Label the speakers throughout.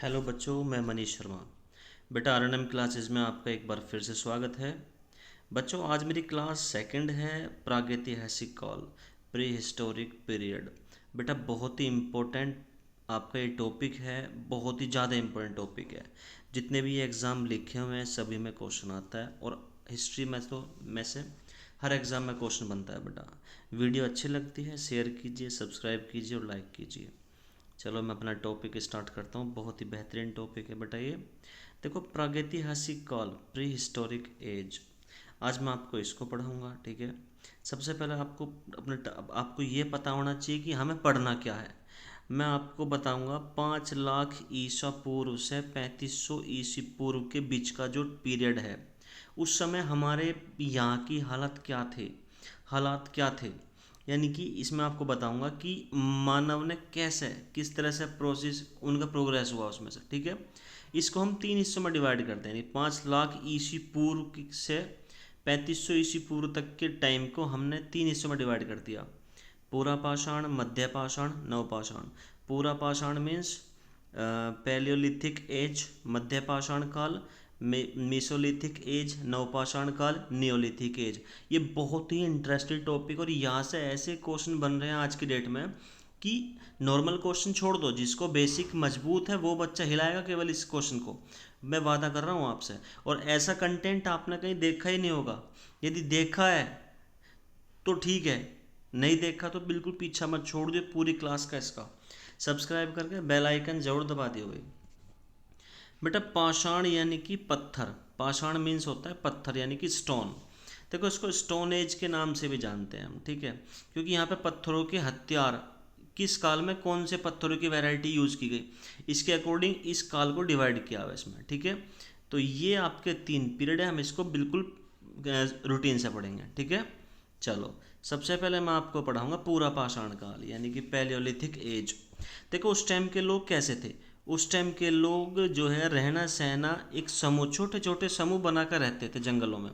Speaker 1: Hello बच्चों, मैं मनीष शर्मा। बेटा आरएनएम क्लासेस में आपका एक बार फिर से स्वागत है। बच्चों आज मेरी क्लास सेकंड है, प्रागैतिहासिक काल, प्री हिस्टोरिक पीरियड। बेटा बहुत ही इम्पोर्टेंट आपका ये टॉपिक है, बहुत ही ज़्यादा इम्पोर्टेंट टॉपिक है। जितने भी एग्ज़ाम लिखे हुए हैं सभी में क्वेश्चन आता है, और हिस्ट्री में तो में से हर एग्ज़ाम में क्वेश्चन बनता है। बेटा वीडियो अच्छी लगती है शेयर कीजिए, सब्सक्राइब कीजिए और लाइक कीजिए। चलो मैं अपना टॉपिक स्टार्ट करता हूँ। बहुत ही बेहतरीन टॉपिक है बेटा ये। देखो, प्रागैतिहासिक काल, प्री हिस्टोरिक एज, आज मैं आपको इसको पढ़ाऊँगा। ठीक है। सबसे पहले आपको ये पता होना चाहिए कि हमें पढ़ना क्या है। मैं आपको बताऊंगा 5 लाख ईसा पूर्व से 3500 ईसी पूर्व के बीच का जो पीरियड है, उस समय हमारे यहाँ की हालात क्या थे। यानी कि इसमें आपको बताऊंगा कि मानव ने कैसे, किस तरह से प्रोसेस, उनका प्रोग्रेस हुआ उसमें से। ठीक है। इसको हम 3 हिस्सों में डिवाइड करते हैं। 5 लाख ईसी पूर्व से 3500 ईसी पूर्व तक के टाइम को हमने 3 हिस्सों में डिवाइड कर दिया। पूरा पाषाण, मध्य पाषाण, नवपाषाण। पूरा पाषाण मीन्स पैलियोलिथिक एज, मध्य पाषाण काल मेसोलिथिक एज, नवपाषाण काल नियोलिथिक एज। ये बहुत ही इंटरेस्टिंग टॉपिक, और यहाँ से ऐसे क्वेश्चन बन रहे हैं आज की डेट में कि नॉर्मल क्वेश्चन छोड़ दो, जिसको बेसिक मजबूत है वो बच्चा हिलाएगा केवल इस क्वेश्चन को। मैं वादा कर रहा हूँ आपसे। और ऐसा कंटेंट आपने कहीं देखा ही नहीं होगा। यदि देखा है तो ठीक है, नहीं देखा तो बिल्कुल पीछा मत छोड़ दो। पूरी क्लास का इसका सब्सक्राइब करके बेल आइकन जरूर दबा दियो भाई। बेटा पाषाण यानी कि पत्थर। पाषाण मीन्स होता है पत्थर यानी कि स्टोन। देखो इसको स्टोन एज के नाम से भी जानते हैं हम। ठीक है। क्योंकि यहाँ पे पत्थरों के हथियार, किस काल में कौन से पत्थरों की वैरायटी यूज़ की गई, इसके अकॉर्डिंग इस काल को डिवाइड किया हुआ इसमें। ठीक है। तो ये आपके 3 पीरियड है, हम इसको बिल्कुल रूटीन से पढ़ेंगे। ठीक है। चलो सबसे पहले मैं आपको पढ़ाऊंगा पूरा पाषाण काल यानी कि पैलियोलिथिक एज। देखो उस टाइम के लोग कैसे थे। उस टाइम के लोग जो है रहना सहना एक समूह, छोटे छोटे समूह बनाकर रहते थे जंगलों में।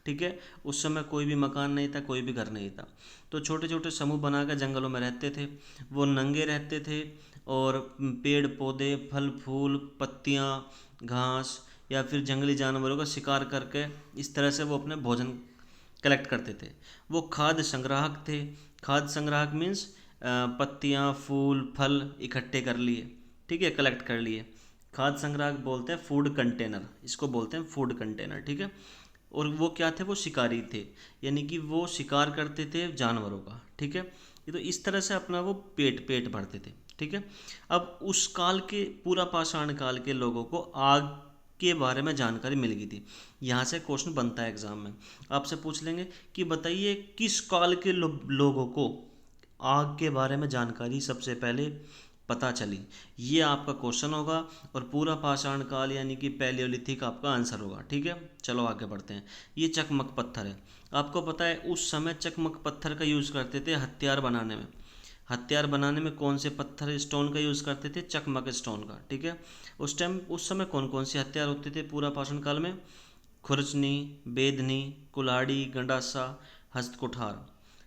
Speaker 1: ठीक है। उस समय कोई भी मकान नहीं था, कोई भी घर नहीं था, तो छोटे छोटे समूह बनाकर जंगलों में रहते थे। वो नंगे रहते थे, और पेड़ पौधे, फल फूल, पत्तियाँ, घास या फिर जंगली जानवरों का शिकार करके इस तरह से वो अपने भोजन कलेक्ट करते थे। वो खाद्य संग्राहक थे। खाद्य संग्राहक मीन्स पत्तियाँ, फूल, फल इकट्ठे कर लिए। ठीक है, कलेक्ट कर लिए। खाद्य संग्राहक बोलते हैं फूड कंटेनर, इसको बोलते हैं फूड कंटेनर। ठीक है। और वो क्या थे, वो शिकारी थे, यानी कि वो शिकार करते थे जानवरों का। ठीक है। ये तो इस तरह से अपना वो पेट पेट भरते थे। ठीक है। अब उस काल के, पूरा पाषाण काल के लोगों को आग के बारे में जानकारी मिल गई थी। यहाँ से क्वेश्चन बनता है एग्जाम में, आपसे पूछ लेंगे कि बताइए किस काल के लोगों को आग के बारे में जानकारी सबसे पहले पता चली। ये आपका क्वेश्चन होगा, और पूरा पाषाण काल यानी कि पैलियोलिथिक आपका आंसर होगा। ठीक है। चलो आगे बढ़ते हैं। ये चकमक पत्थर है। आपको पता है उस समय चकमक पत्थर का यूज़ करते थे हथियार बनाने में। हथियार बनाने में कौन से पत्थर, स्टोन का यूज़ करते थे, चकमक स्टोन का। ठीक है। उस समय कौन कौन से हथियार होते थे पूरा पाषाण काल में? खुरचनी, बेदनी, कुल्हाड़ी, गंडासा, हस्तकुठार।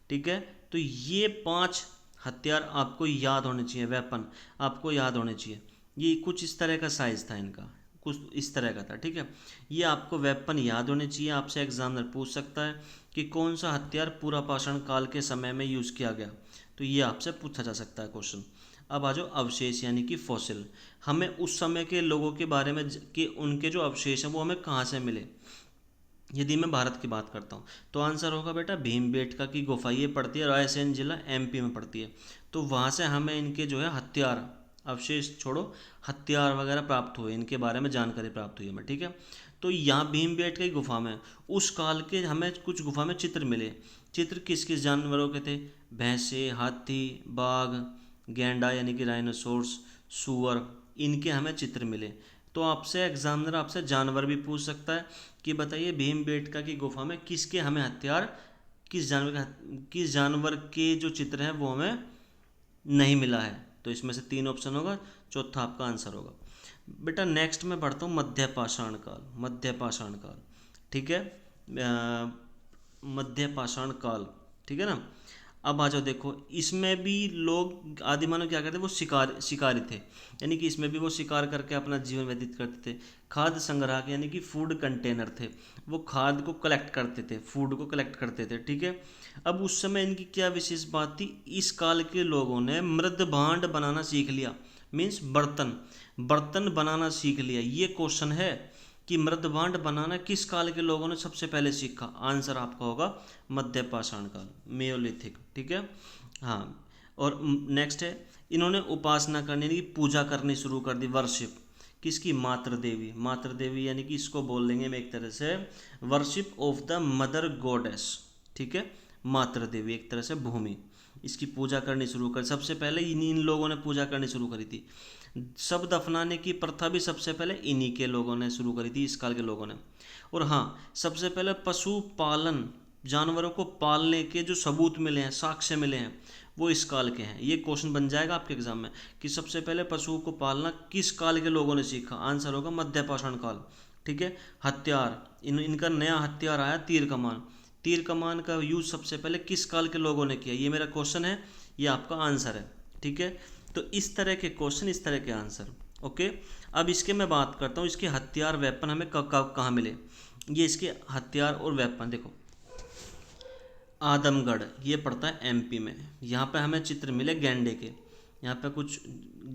Speaker 1: ठीक है। तो ये 5 हथियार आपको याद होने चाहिए, वेपन आपको याद होने चाहिए। ये कुछ इस तरह का साइज था इनका, कुछ इस तरह का था। ठीक है। ये आपको वेपन याद होने चाहिए। आपसे एग्जामिनर पूछ सकता है कि कौन सा हथियार पूरा पाषाण काल के समय में यूज़ किया गया, तो ये आपसे पूछा जा सकता है क्वेश्चन। अब आ जाओ अवशेष यानी कि फॉसिल। हमें उस समय के लोगों के बारे में कि उनके जो अवशेष हैं वो हमें कहाँ से मिले। यदि मैं भारत की बात करता हूँ तो आंसर होगा बेटा भीमबेटका की गुफा। ये पड़ती है रायसेन जिला एमपी में पड़ती है। तो वहाँ से हमें इनके जो है हथियार, अवशेष छोड़ो, हथियार वगैरह प्राप्त हुए, इनके बारे में जानकारी प्राप्त हुई हमें। ठीक है। तो यहाँ भीमबेटका की गुफा में उस काल के हमें कुछ गुफा में चित्र मिले। चित्र किस किस जानवरों के थे? भैंसे, हाथी, बाघ, गैंडा यानी कि राइनोसोर्स, सुअर, इनके हमें चित्र मिले। तो आपसे एग्जामिनर आपसे जानवर भी पूछ सकता है कि बताइए भीमबेटका की गुफा में किसके हमें हथियार, किस जानवर के जो चित्र हैं वो हमें नहीं मिला है। तो इसमें से 3 ऑप्शन होगा, चौथा आपका आंसर होगा। बेटा नेक्स्ट मैं पढ़ता हूँ मध्य पाषाण काल। मध्य पाषाण काल, ठीक है। मध्य पाषाण काल, ठीक है ना। अब आ जाओ, देखो इसमें भी लोग आदि मानव क्या करते, वो शिकारी थे, यानी कि इसमें भी वो शिकार करके अपना जीवन व्यतीत करते थे। खाद्य संग्राहक यानी कि फूड कंटेनर थे, वो खाद्य को कलेक्ट करते थे, फूड को कलेक्ट करते थे, ठीक है। अब उस समय इनकी क्या विशेष बात थी, इस काल के लोगों ने मृद भांड बनाना सीख लिया, मीन्स बर्तन बर्तन बनाना सीख लिया। ये क्वेश्चन है कि मृदभांड बनाना किस काल के लोगों ने सबसे पहले सीखा, आंसर आपका होगा मध्य पाषाण काल, मेयोलिथिक, ठीक है। हाँ, और नेक्स्ट है, इन्होंने उपासना करने यानी कि पूजा करनी शुरू कर दी, वर्शिप, किसकी, मातृ देवी, मातृ देवी यानी कि इसको बोल देंगे हम एक तरह से worship of the mother goddess, ठीक है। मातृ देवी एक तरह से भूमि, इसकी पूजा करनी शुरू कर, सबसे पहले इन लोगों ने पूजा करनी शुरू करी थी। शव दफनाने की प्रथा भी सबसे पहले इन्हीं के लोगों ने शुरू करी थी, इस काल के लोगों ने। और हाँ, सबसे पहले पशु पालन, जानवरों को पालने के जो सबूत मिले हैं, साक्ष्य मिले हैं, वो इस काल के हैं। ये क्वेश्चन बन जाएगा आपके एग्जाम में कि सबसे पहले पशुओं को पालना किस काल के लोगों ने सीखा, आंसर होगा मध्य पाषाण काल, ठीक है। हथियार, इनका नया हथियार आया तीर कमान, तीर कमान का यूज सबसे पहले किस काल के लोगों ने किया, ये मेरा क्वेश्चन है, ये आपका आंसर है, ठीक है। तो इस तरह के क्वेश्चन, इस तरह के आंसर, ओके। अब इसके मैं बात करता हूँ, इसके हथियार वेपन हमें कहाँ मिले। ये इसके हथियार और वेपन देखो, आदमगढ़ ये पड़ता है एमपी में, यहाँ पे हमें चित्र मिले गैंडे के, यहाँ पे कुछ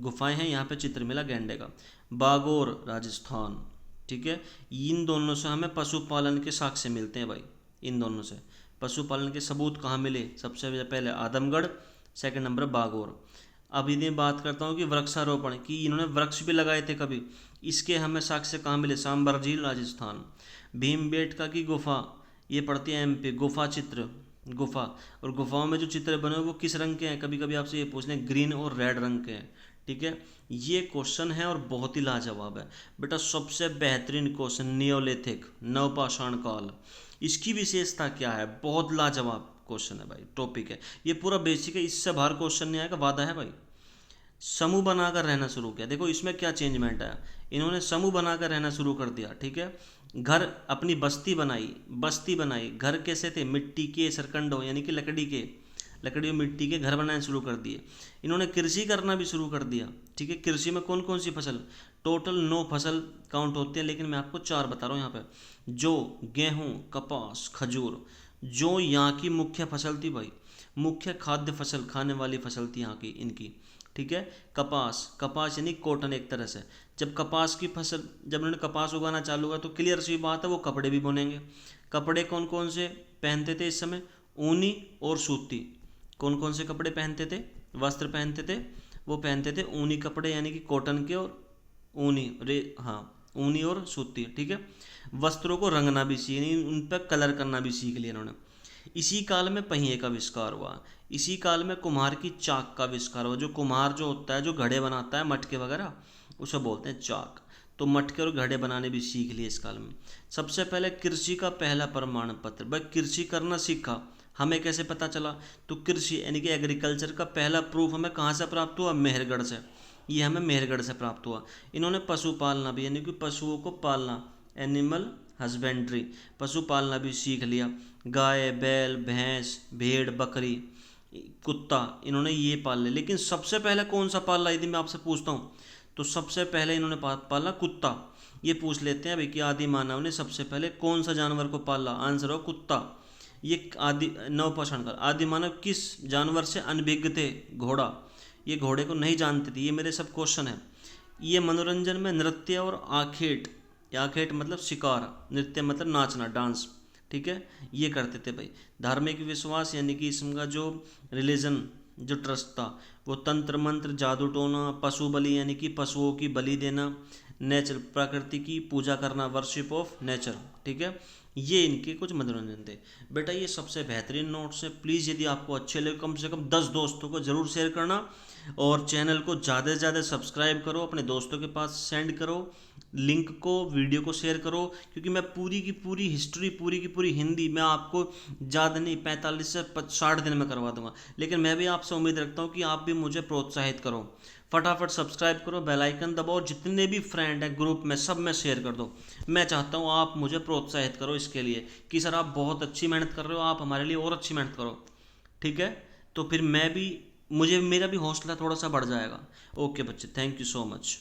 Speaker 1: गुफाएं हैं, यहाँ पे चित्र मिला गैंडे का। बागोर राजस्थान, ठीक है। इन दोनों से हमें पशुपालन के साक्ष्य मिलते हैं भाई, इन दोनों से पशुपालन के सबूत कहाँ मिले, सबसे पहले आदमगढ़, सेकंड नंबर बागोर। अब यदि बात करता हूँ कि वृक्षारोपण, कि इन्होंने वृक्ष भी लगाए थे कभी, इसके हमें साक्ष्य कहाँ मिले, सांबर झील राजस्थान। भीमबेटका की गुफा, ये पड़ती है एमपी, गुफा चित्र, गुफा, और गुफाओं में जो चित्र बने वो किस रंग के हैं, कभी कभी आपसे ये पूछते हैं, ग्रीन और रेड रंग के हैं, ठीक है। ये क्वेश्चन है और बहुत ही लाजवाब है बेटा, सबसे बेहतरीन क्वेश्चन, नियोलिथिक, नवपाषाण काल, इसकी विशेषता क्या है, बहुत लाजवाब क्वेश्चन है भाई, टॉपिक है ये पूरा बेसिक है, इससे बाहर क्वेश्चन नहीं आएगा, वादा है भाई। समूह बनाकर रहना शुरू किया, देखो इसमें क्या चेंजमेंट आया, इन्होंने समूह बनाकर रहना शुरू कर दिया, ठीक है। घर, अपनी बस्ती बनाई, बस्ती बनाई, घर कैसे थे, मिट्टी के सरकंडों यानी कि लकड़ी और मिट्टी के घर बनाने शुरू कर दिए। इन्होंने कृषि करना भी शुरू कर दिया, ठीक है। कृषि में कौन कौन सी फसल, टोटल 9 फसल काउंट होते हैं, लेकिन मैं आपको 4 बता रहा हूँ यहाँ पे, जो गेहूँ, कपास, खजूर, जो यहाँ की मुख्य फसल थी भाई, मुख्य खाद्य फसल, खाने वाली फसल थी यहाँ की इनकी, ठीक है। कपास यानी कॉटन एक तरह से, जब कपास की फसल, जब उन्होंने कपास उगाना चालू हुआ तो क्लियर सी बात है वो कपड़े भी बुनेंगे। कपड़े कौन कौन से पहनते थे इस समय, ऊनी और सूती, कौन कौन से कपड़े पहनते थे, वस्त्र पहनते थे, वो पहनते थे ऊनी कपड़े यानी कि कॉटन के, और ऊनी और सूती, ठीक है। वस्त्रों को रंगना भी सीख, यानी उन पर कलर करना भी सीख लिया इन्होंने। इसी काल में पहिए का आविष्कार हुआ, इसी काल में कुम्हार की चाक का आविष्कार हुआ, जो कुम्हार जो होता है, जो घड़े बनाता है, मटके वगैरह, उसे बोलते हैं चाक, तो मटके और घड़े बनाने भी सीख लिए इस काल में। सबसे पहले कृषि का पहला प्रमाण पत्र, भाई कृषि करना सीखा, हमें कैसे पता चला, तो कृषि यानी कि एग्रीकल्चर का पहला प्रूफ हमें कहाँ से प्राप्त हुआ, मेहरगढ़ से, ये हमें मेहरगढ़ से प्राप्त हुआ। इन्होंने पशु पालना भी यानी कि पशुओं को पालना, एनिमल हस्बेंड्री, पशु पालना भी सीख लिया, गाय, बैल, भैंस, भेड़, बकरी, कुत्ता, इन्होंने ये पाल लिया। लेकिन सबसे पहले कौन सा पाला, यदि मैं आपसे पूछता हूँ, तो सबसे पहले इन्होंने पाला कुत्ता। ये पूछ लेते हैं भाई कि आदि मानव ने सबसे पहले कौन सा जानवर को पाला, आंसर हो कुत्ता। ये आदि नवपाषाण काल, आदि मानव किस जानवर से अनभिज्ञ थे, घोड़ा, ये घोड़े को नहीं जानते थे, ये मेरे सब क्वेश्चन है। ये मनोरंजन में नृत्य और आखेट, आखेट मतलब शिकार, नृत्य मतलब नाचना, डांस, ठीक है, ये करते थे भाई। धार्मिक विश्वास यानी कि इसका जो रिलीजन, जो ट्रस्ट था, वो तंत्र मंत्र, जादू टोना, पशु बलि यानी कि पशुओं की बलि देना, नेचर, प्रकृति की पूजा करना, वर्शिप ऑफ नेचर, ठीक है। ये इनके कुछ मनोरंजन थे बेटा, ये सबसे बेहतरीन नोट्स है। प्लीज़ यदि आपको अच्छे लगे कम से कम 10 दोस्तों को ज़रूर शेयर करना, और चैनल को ज़्यादा से ज़्यादा सब्सक्राइब करो, अपने दोस्तों के पास सेंड करो लिंक को, वीडियो को शेयर करो, क्योंकि मैं पूरी की पूरी हिस्ट्री, पूरी की पूरी हिंदी मैं आपको ज़्यादा नहीं 45 से 60 दिन में करवा दूंगा। लेकिन मैं भी आपसे उम्मीद रखता हूँ कि आप भी मुझे प्रोत्साहित करो, फटाफट सब्सक्राइब करो, बेल आइकन दबाओ, जितने भी फ्रेंड हैं ग्रुप में सब में शेयर कर दो। मैं चाहता हूँ आप मुझे प्रोत्साहित करो इसके लिए कि सर आप बहुत अच्छी मेहनत कर रहे हो, आप हमारे लिए और अच्छी मेहनत करो, ठीक है। तो फिर मैं भी, मुझे मेरा भी हौसला थोड़ा सा बढ़ जाएगा। ओके बच्चे, थैंक यू सो मच।